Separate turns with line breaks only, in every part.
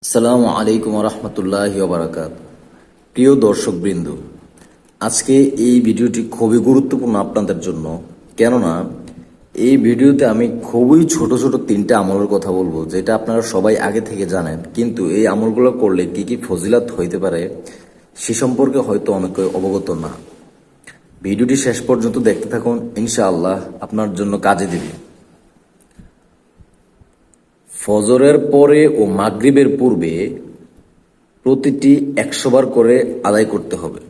আসসালামু আলাইকুম রহমতুল্লাহ বারাকাত। প্রিয় দর্শকবৃন্দ, আজকে এই ভিডিওটি খুবই গুরুত্বপূর্ণ আপনাদের জন্য। কেননা এই ভিডিওতে আমি খুবই ছোট ছোট তিনটা আমলের কথা বলবো, যেটা আপনারা সবাই আগে থেকে জানেন, কিন্তু এই আমলগুলো করলে কি কি ফজিলাত হইতে পারে সে সম্পর্কে হয়তো অনেকে অবগত না। ভিডিওটি শেষ পর্যন্ত দেখতে থাকুন, ইনশাআল্লাহ আপনার জন্য কাজে দিবে। ফজরের পরে ও মাগরিবের পূর্বে প্রতিটি 100 বার করে আদায় করতে হবে।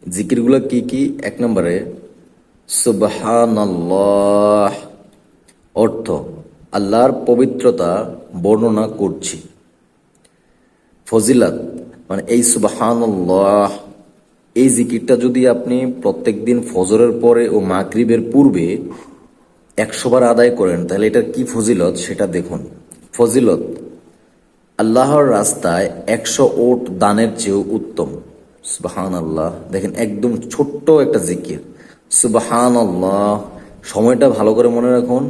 জিকিরগুলো কি কি? 1 নম্বরে সুবহানাল্লাহ, অর্থ আল্লাহর পবিত্রতা বর্ণনা করছি। ফজিলাত মানে এই সুবহানাল্লাহ এই জিকিরটা যদি আপনি প্রত্যেকদিন ফজরের পরে ও মাগরিবের পূর্বে 100 বার আদায় করেন, তাহলে এটার কি ফজিলত সেটা দেখুন। ফজিলত: আল্লাহর রাস্তায় 100 ওট দানের চেয়েও উত্তম। সুবহানাল্লাহ, দেখেন একদম ছোট্ট একটা জিকির সুবহানাল্লাহ। সময়টা ভালো করে মনে রাখুন,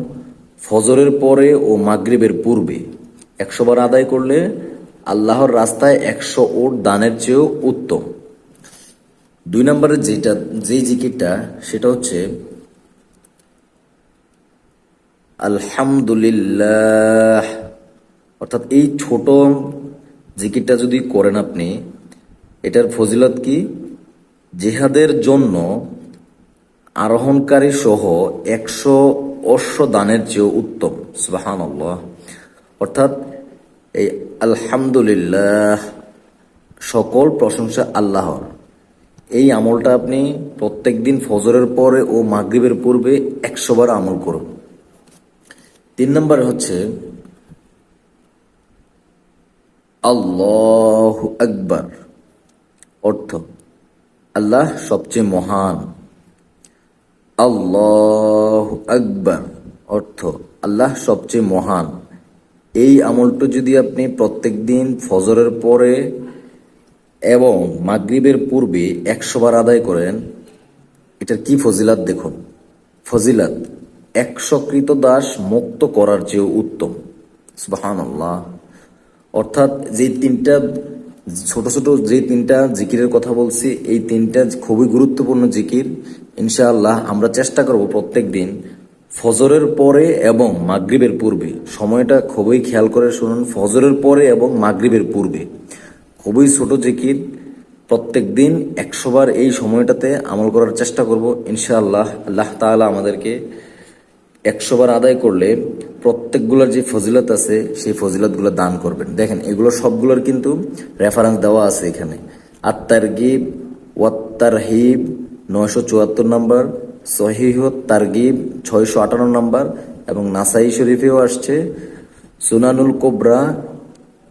ফজরের পরে ও মাগরিবের পূর্বে 100 বার আদায় করলে আল্লাহর রাস্তায় 100 ওট দানের চেয়েও উত্তম। 2 নম্বরে যেই জিকিরটা সেটা হচ্ছে আলহামদুলিল্লাহ, অর্থাৎ এই ছোট জিকিরটা যদি করেন আপনি, এটার ফজিলত কি? জিহাদের জন্য আরোহণকারী সহ 100 অশ্ব দানের চেয়েও উত্তম। সুবহানাল্লাহ, অর্থাৎ এই আলহামদুলিল্লাহ, সকল প্রশংসা আল্লাহর, এই আমলটা আপনি প্রত্যেক দিন ফজরের পরে ও মাগরিবের পূর্বে 100 বার আমল করুন। 3 নম্বর হচ্ছে আল্লাহু আকবার, অর্থ আল্লাহ সবচেয়ে মহান। আল্লাহু আকবার, অর্থ আল্লাহ সবচেয়ে মহান। এই আমলটা যদি আপনি প্রত্যেক দিন ফজরের পরে এবং মাগরিবের পূর্বে 100 বার আদায় করেন, এটার কি ফজিলাত দেখুন। ফজিলাত: 100 কৃতদাস মুক্ত করার চেয়েও উত্তম। সুবহানাল্লাহ, অর্থাৎ যে তিনটা ছোট ছোট যে তিনটা জিকিরের কথা বলছি, এই তিনটা খুবই গুরুত্বপূর্ণ জিকির। ইনশাআল্লাহ আমরা চেষ্টা করব প্রত্যেক দিন ফজরের পরে এবং মাগরিবের পূর্বে, সময়টা খুবই খেয়াল করে শুনুন, ফজরের পরে এবং মাগরিবের পূর্বে, খুবই ছোট জিকির, প্রত্যেক দিন 100 বার এই সময়টাতে আমল করার চেষ্টা করব। ইনশাআল্লাহ আল্লাহ তাআলা আমাদেরকে 100 বার আদায় করলে প্রত্যেকগুলোর যে ফজিলত আছে সেই ফজিলতগুলো দান করবেন। দেখেন এগুলো সবগুলোর কিন্তু রেফারেন্স দেওয়া আছে এখানে। আত-তারগিব ওয়াত তারহিব 974 নম্বর, সহিহুত তারগিব 658 নম্বর, এবং নাসাই শরীফেও আসছে, সুনানুল কোবরা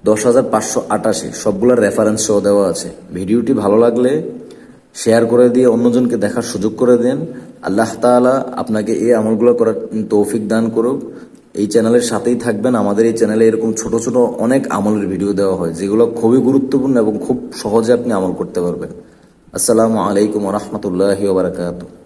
10,588, সবগুলোর রেফারেন্স সহ দেওয়া আছে। ভিডিওটি ভালো লাগলে শেয়ার করে দিয়ে অন্যজনকে দেখার সুযোগ করে দেন। আল্লাহ তাআলা আপনাকে এই আমলগুলো করার তৌফিক দান করুক। এই চ্যানেলের সাথেই থাকবেন। আমাদের এই চ্যানেলে এরকম ছোট ছোট অনেক আমলের ভিডিও দেওয়া হয়, যেগুলো খুবই গুরুত্বপূর্ণ এবং খুব সহজে আপনি আমল করতে পারবেন। আসসালামু আলাইকুম রহমতুল্লাহি ওয়া বারাকাতুহু।